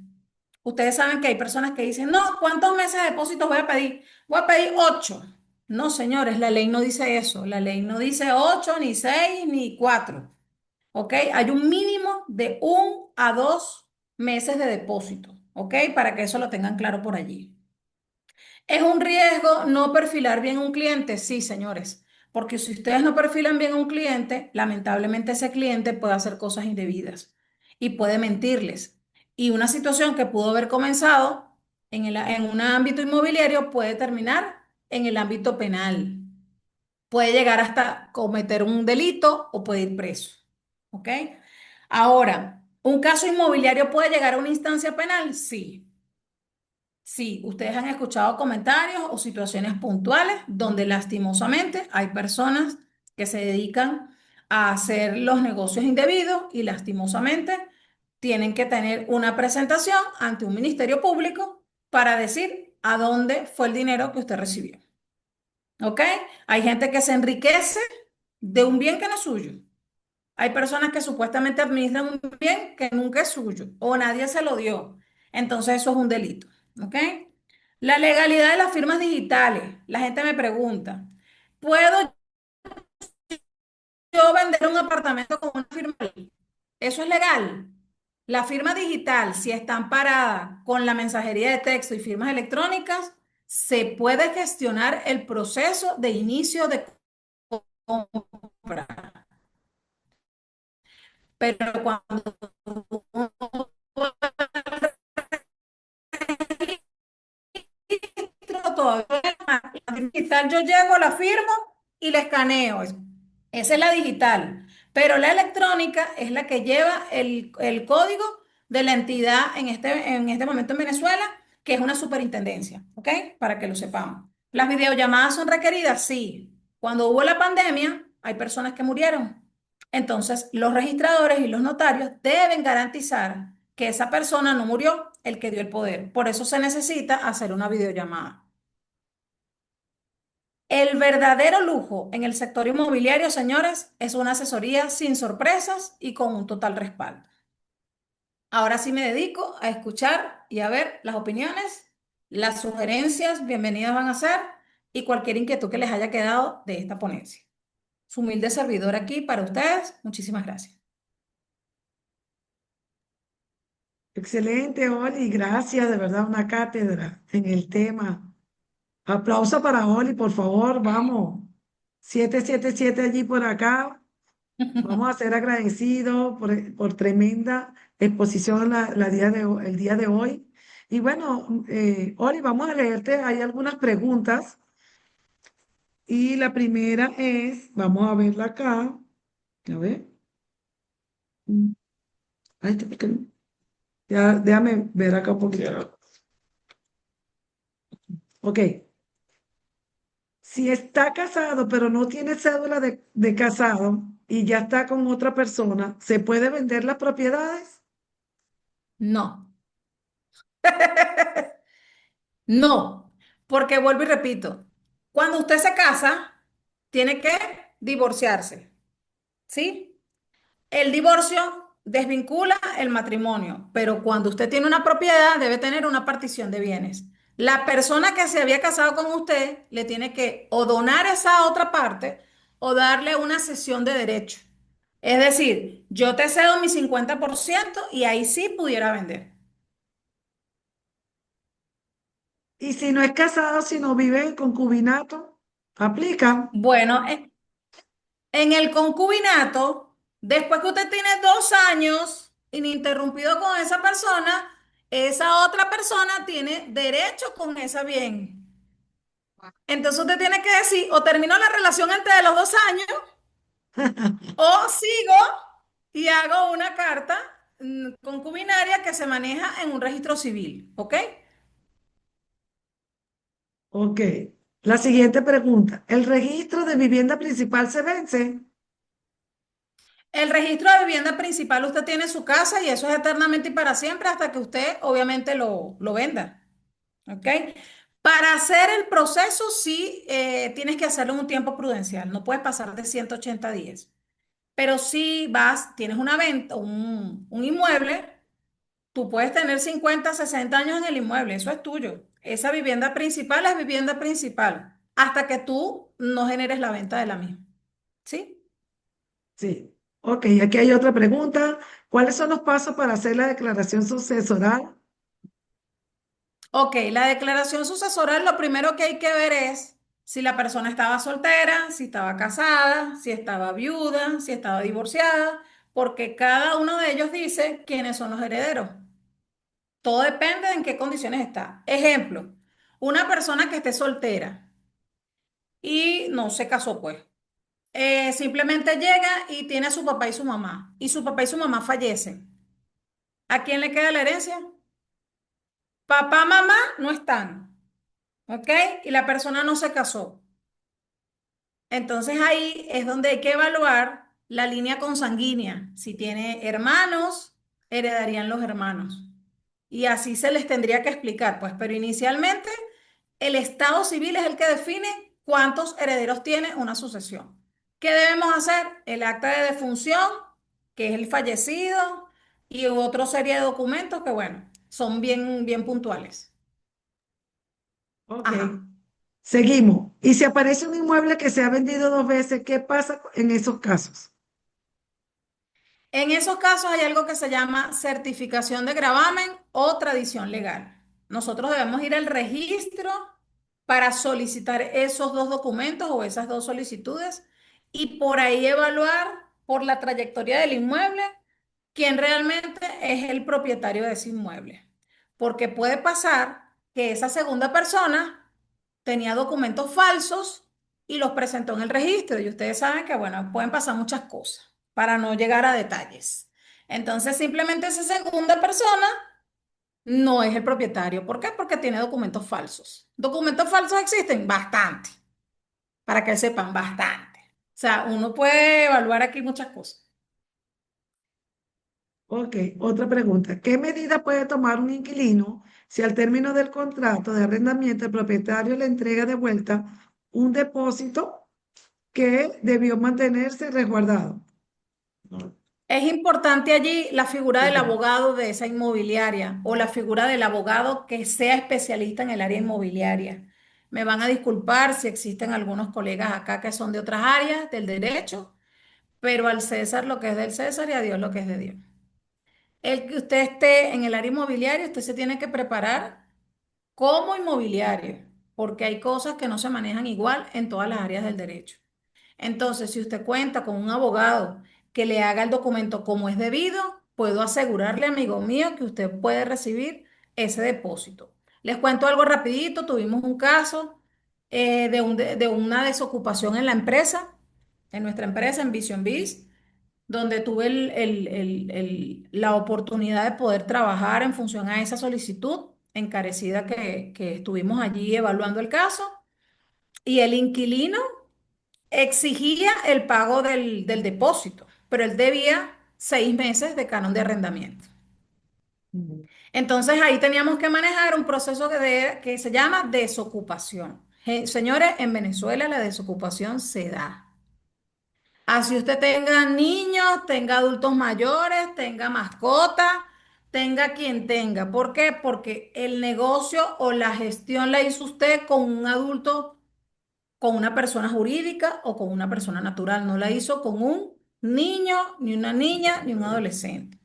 Ustedes saben que hay personas que dicen, no, ¿cuántos meses de depósitos voy a pedir? Voy a pedir 8. No, señores, la ley no dice eso. La ley no dice 8, ni 6, ni 4. ¿Ok? Hay un mínimo de 1 a 2 meses de depósito, ¿ok? Para que eso lo tengan claro por allí. ¿Es un riesgo no perfilar bien un cliente? Sí, señores, porque si ustedes no perfilan bien un cliente, lamentablemente ese cliente puede hacer cosas indebidas y puede mentirles. Y una situación que pudo haber comenzado en un ámbito inmobiliario puede terminar en el ámbito penal. Puede llegar hasta cometer un delito o puede ir preso. ¿Ok? Ahora, ¿un caso inmobiliario puede llegar a una instancia penal? Sí. Sí, ustedes han escuchado comentarios o situaciones puntuales donde lastimosamente hay personas que se dedican a hacer los negocios indebidos y lastimosamente tienen que tener una presentación ante un ministerio público para decir a dónde fue el dinero que usted recibió. ¿Ok? Hay gente que se enriquece de un bien que no es suyo. Hay personas que supuestamente administran un bien que nunca es suyo o nadie se lo dio. Entonces eso es un delito. ¿Ok? La legalidad de las firmas digitales. La gente me pregunta, ¿puedo yo vender un apartamento con una firma? ¿Eso es legal? La firma digital, si está amparada con la mensajería de texto y firmas electrónicas, se puede gestionar el proceso de inicio de compra. Pero cuando uno registro todavía la digital, yo llego, la firmo y la escaneo. Esa es la digital. Pero la electrónica es la que lleva el código de la entidad en este momento en Venezuela, que es una superintendencia, ¿ok? Para que lo sepamos. ¿Las videollamadas son requeridas? Sí. Cuando hubo la pandemia, hay personas que murieron. Entonces, los registradores y los notarios deben garantizar que esa persona no murió, el que dio el poder. Por eso se necesita hacer una videollamada. El verdadero lujo en el sector inmobiliario, señores, es una asesoría sin sorpresas y con un total respaldo. Ahora sí me dedico a escuchar y a ver las opiniones, las sugerencias, bienvenidas van a ser, y cualquier inquietud que les haya quedado de esta ponencia. Su humilde servidor aquí para ustedes. Muchísimas gracias. Excelente, Oli, gracias, de verdad, una cátedra en el tema. Aplauso para Oli, por favor, vamos. 777 allí por acá. Vamos a ser agradecidos por tremenda exposición el día de hoy. Y bueno, Oli, vamos a leerte, hay algunas preguntas. Y la primera es, vamos a verla acá. A ver. Mm, Ay, déjame ver acá un poquito. Ok. Si está casado, pero no tiene cédula de casado y ya está con otra persona, ¿se puede vender las propiedades? No, no, porque vuelvo y repito, cuando usted se casa, tiene que divorciarse, ¿sí? El divorcio desvincula el matrimonio, pero cuando usted tiene una propiedad debe tener una partición de bienes. La persona que se había casado con usted le tiene que o donar esa otra parte o darle una cesión de derecho. Es decir, yo te cedo mi 50% y ahí sí pudiera vender. Y si no es casado, sino vive en concubinato, aplica. Bueno, en el concubinato, después que usted tiene 2 años ininterrumpido con esa persona, esa otra persona tiene derecho con ese bien. Entonces usted tiene que decir, o termino la relación antes de los 2 años, o sigo y hago una carta concubinaria que se maneja en un registro civil, ¿ok? Ok. La siguiente pregunta. ¿El registro de vivienda principal se vence? El registro de vivienda principal, usted tiene su casa y eso es eternamente y para siempre hasta que usted obviamente lo venda. ¿Ok? Para hacer el proceso sí tienes que hacerlo en un tiempo prudencial, no puedes pasar de 180 días. Pero si vas, tienes una venta, un inmueble, tú puedes tener 50, 60 años en el inmueble, eso es tuyo. Esa vivienda principal es vivienda principal, hasta que tú no generes la venta de la misma. ¿Sí? Sí. Ok, aquí hay otra pregunta. ¿Cuáles son los pasos para hacer la declaración sucesoral? Ok, la declaración sucesoral, lo primero que hay que ver es si la persona estaba soltera, si estaba casada, si estaba viuda, si estaba divorciada, porque cada uno de ellos dice quiénes son los herederos. Todo depende de en qué condiciones está. Ejemplo, una persona que esté soltera y no se casó, pues, simplemente llega y tiene a su papá y su mamá, y su papá y su mamá fallecen. ¿A quién le queda la herencia? Papá, mamá no están, ¿ok? Y la persona no se casó. Entonces ahí es donde hay que evaluar la línea consanguínea. Si tiene hermanos, heredarían los hermanos. Y así se les tendría que explicar, pues, pero inicialmente el estado civil es el que define cuántos herederos tiene una sucesión. ¿Qué debemos hacer? El acta de defunción, que es el fallecido, y otra serie de documentos que, bueno, son bien, bien puntuales. Ok. Ajá. Seguimos. Y si aparece un inmueble que se ha vendido dos veces, ¿qué pasa en esos casos? En esos casos hay algo que se llama certificación de gravamen o tradición legal. Nosotros debemos ir al registro para solicitar esos dos documentos o esas dos solicitudes y por ahí evaluar por la trayectoria del inmueble quién realmente es el propietario de ese inmueble. Porque puede pasar que esa segunda persona tenía documentos falsos y los presentó en el registro. Y ustedes saben que, bueno, pueden pasar muchas cosas para no llegar a detalles. Entonces, simplemente esa segunda persona no es el propietario. ¿Por qué? Porque tiene documentos falsos. ¿Documentos falsos existen? Bastante, para que sepan, bastante. O sea, uno puede evaluar aquí muchas cosas. Ok, otra pregunta. ¿Qué medida puede tomar un inquilino si al término del contrato de arrendamiento el propietario le entrega de vuelta un depósito que debió mantenerse resguardado? No, Es importante allí la figura del entiendo. abogado de esa inmobiliaria o la figura del abogado que sea especialista en el área inmobiliaria. Me van a disculpar si existen algunos colegas acá que son de otras áreas del derecho, pero al César lo que es del César y a Dios lo que es de Dios. El que usted esté en el área inmobiliaria, usted se tiene que preparar como inmobiliario, porque hay cosas que no se manejan igual en todas las áreas del derecho. Entonces, si usted cuenta con un abogado que le haga el documento como es debido, puedo asegurarle, amigo mío, que usted puede recibir ese depósito. Les cuento algo rapidito. Tuvimos un caso de una desocupación en la empresa, en nuestra empresa, en Vision Biz, donde tuve la oportunidad de poder trabajar en función a esa solicitud encarecida que estuvimos allí evaluando el caso. Y el inquilino exigía el pago del depósito, pero él debía 6 meses de canon de arrendamiento. Ujú. Entonces ahí teníamos que manejar un proceso que se llama desocupación. Señores, en Venezuela la desocupación se da. Así usted tenga niños, tenga adultos mayores, tenga mascota, tenga quien tenga. ¿Por qué? Porque el negocio o la gestión la hizo usted con un adulto, con una persona jurídica o con una persona natural, no la hizo con un niño, ni una niña, ni un adolescente.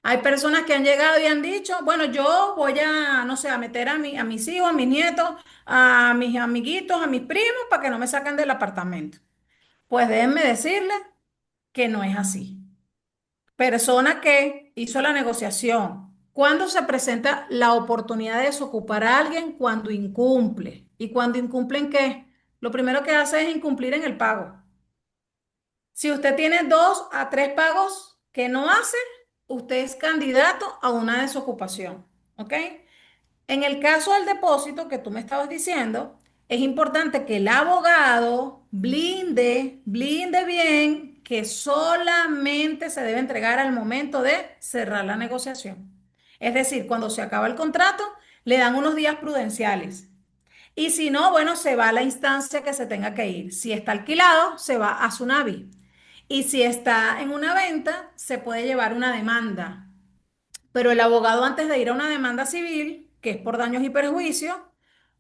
Hay personas que han llegado y han dicho, bueno, yo voy a, no sé, a meter a mis hijos, a mis nietos, a mis amiguitos, a mis primos, para que no me saquen del apartamento. Pues déjenme decirles que no es así. Persona que hizo la negociación. ¿Cuándo se presenta la oportunidad de desocupar a alguien? Cuando incumple. ¿Y cuando incumplen qué? Lo primero que hace es incumplir en el pago. Si usted tiene 2 a 3 pagos que no hace, usted es candidato a una desocupación. ¿Ok? En el caso del depósito que tú me estabas diciendo, es importante que el abogado blinde bien que solamente se debe entregar al momento de cerrar la negociación. Es decir, cuando se acaba el contrato, le dan unos días prudenciales. Y si no, bueno, se va a la instancia que se tenga que ir. Si está alquilado, se va a Sunavi. Y si está en una venta, se puede llevar una demanda. Pero el abogado, antes de ir a una demanda civil, que es por daños y perjuicios,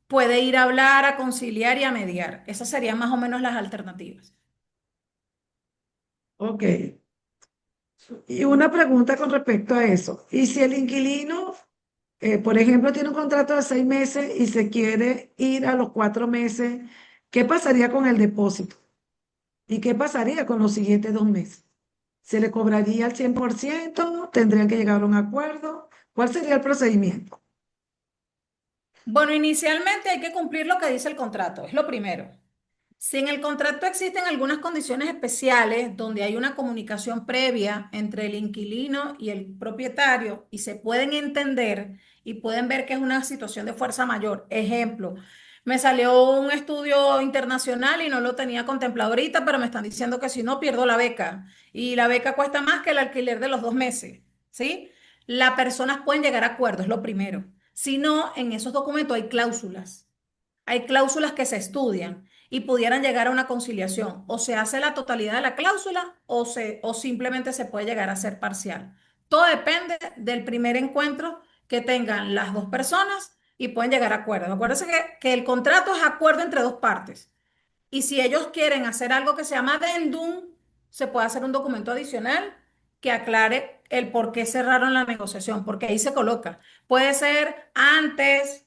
puede ir a hablar, a conciliar y a mediar. Esas serían más o menos las alternativas. Ok. Y una pregunta con respecto a eso. ¿Y si el inquilino, por ejemplo, tiene un contrato de 6 meses y se quiere ir a los 4 meses, qué pasaría con el depósito? ¿Y qué pasaría con los siguientes 2 meses? ¿Se le cobraría al 100%? ¿Tendrían que llegar a un acuerdo? ¿Cuál sería el procedimiento? Bueno, inicialmente hay que cumplir lo que dice el contrato, es lo primero. Si en el contrato existen algunas condiciones especiales donde hay una comunicación previa entre el inquilino y el propietario y se pueden entender y pueden ver que es una situación de fuerza mayor. Ejemplo, me salió un estudio internacional y no lo tenía contemplado ahorita, pero me están diciendo que si no pierdo la beca y la beca cuesta más que el alquiler de los 2 meses, ¿sí? Las personas pueden llegar a acuerdos, es lo primero. Si no, en esos documentos hay cláusulas. Hay cláusulas que se estudian y pudieran llegar a una conciliación. O se hace la totalidad de la cláusula o simplemente se puede llegar a ser parcial. Todo depende del primer encuentro que tengan las dos personas y pueden llegar a acuerdos. Acuérdense que el contrato es acuerdo entre dos partes. Y si ellos quieren hacer algo que se llama addendum, se puede hacer un documento adicional que aclare el por qué cerraron la negociación, porque ahí se coloca. Puede ser antes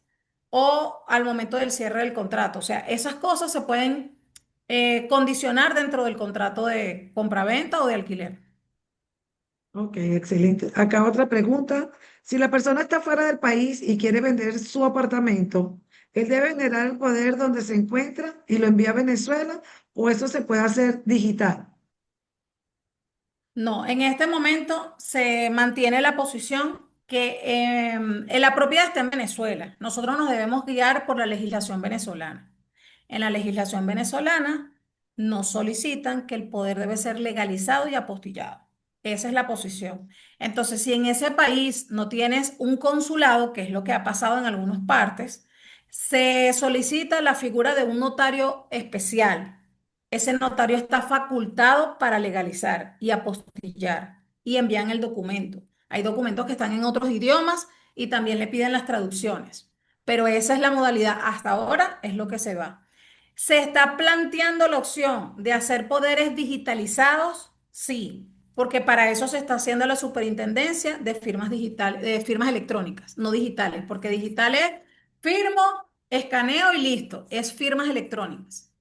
o al momento del cierre del contrato. O sea, esas cosas se pueden condicionar dentro del contrato de compraventa o de alquiler. Ok, excelente. Acá otra pregunta. Si la persona está fuera del país y quiere vender su apartamento, ¿él debe generar el poder donde se encuentra y lo envía a Venezuela o eso se puede hacer digital? No, en este momento se mantiene la posición que la propiedad está en Venezuela. Nosotros nos debemos guiar por la legislación venezolana. En la legislación venezolana nos solicitan que el poder debe ser legalizado y apostillado. Esa es la posición. Entonces, si en ese país no tienes un consulado, que es lo que ha pasado en algunas partes, se solicita la figura de un notario especial. Ese notario está facultado para legalizar y apostillar y envían el documento. Hay documentos que están en otros idiomas y también le piden las traducciones, pero esa es la modalidad. Hasta ahora es lo que se va. ¿Se está planteando la opción de hacer poderes digitalizados? Sí, porque para eso se está haciendo la superintendencia de firmas digitales, de firmas electrónicas, no digitales, porque digitales firmo, escaneo y listo, es firmas electrónicas.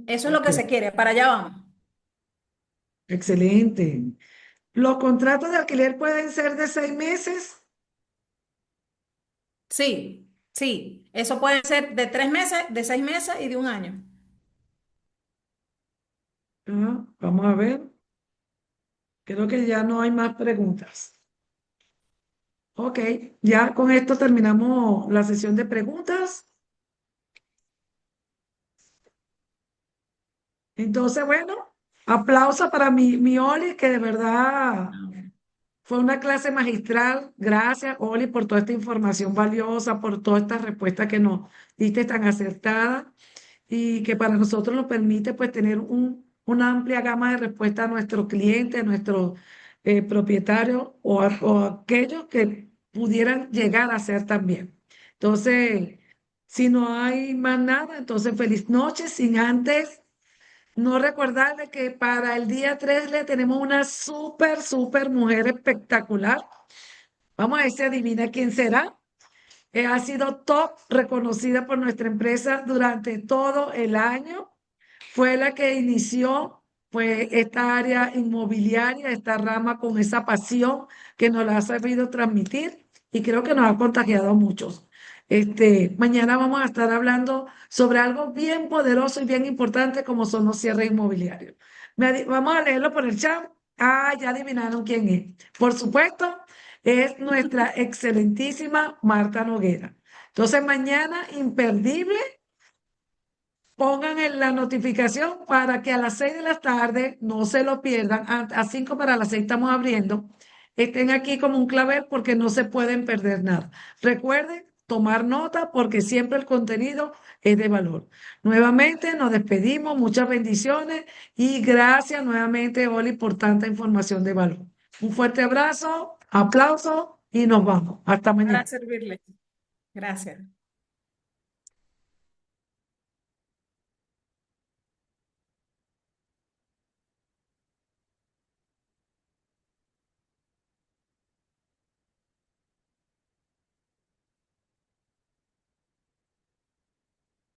Eso es lo Ok, que se quiere, para allá vamos. excelente. ¿Los contratos de alquiler pueden ser de 6 meses? Sí, sí, eso puede ser de 3 meses, de 6 meses y de un año. Ah, vamos a ver. Creo que ya no hay más preguntas. Ok, ya con esto terminamos la sesión de preguntas. Entonces, bueno, aplauso para mi Oli, que de verdad fue una clase magistral. Gracias, Oli, por toda esta información valiosa, por todas estas respuestas que nos diste tan acertadas y que para nosotros nos permite pues tener una amplia gama de respuestas a nuestros clientes, a nuestros propietarios o a aquellos que pudieran llegar a ser también. Entonces, si no hay más nada, entonces feliz noche sin antes no recordarle que para el día 3 le tenemos una súper, súper mujer espectacular. Vamos a ver si adivina quién será. Ha sido top, reconocida por nuestra empresa durante todo el año. Fue la que inició pues, esta área inmobiliaria, esta rama con esa pasión que nos la ha sabido transmitir y creo que nos ha contagiado a muchos. Mañana vamos a estar hablando sobre algo bien poderoso y bien importante como son los cierres inmobiliarios. Vamos a leerlo por el chat. Ah, ya adivinaron quién es. Por supuesto, es nuestra excelentísima Marta Noguera. Entonces, mañana, imperdible, pongan en la notificación para que a las 6 de la tarde no se lo pierdan. A 5 para las 6 estamos abriendo. Estén aquí como un clavel porque no se pueden perder nada. Recuerden tomar nota porque siempre el contenido es de valor. Nuevamente nos despedimos, muchas bendiciones y gracias nuevamente, Oli, por tanta información de valor. Un fuerte abrazo, aplauso y nos vamos. Hasta Para mañana. servirle. Gracias.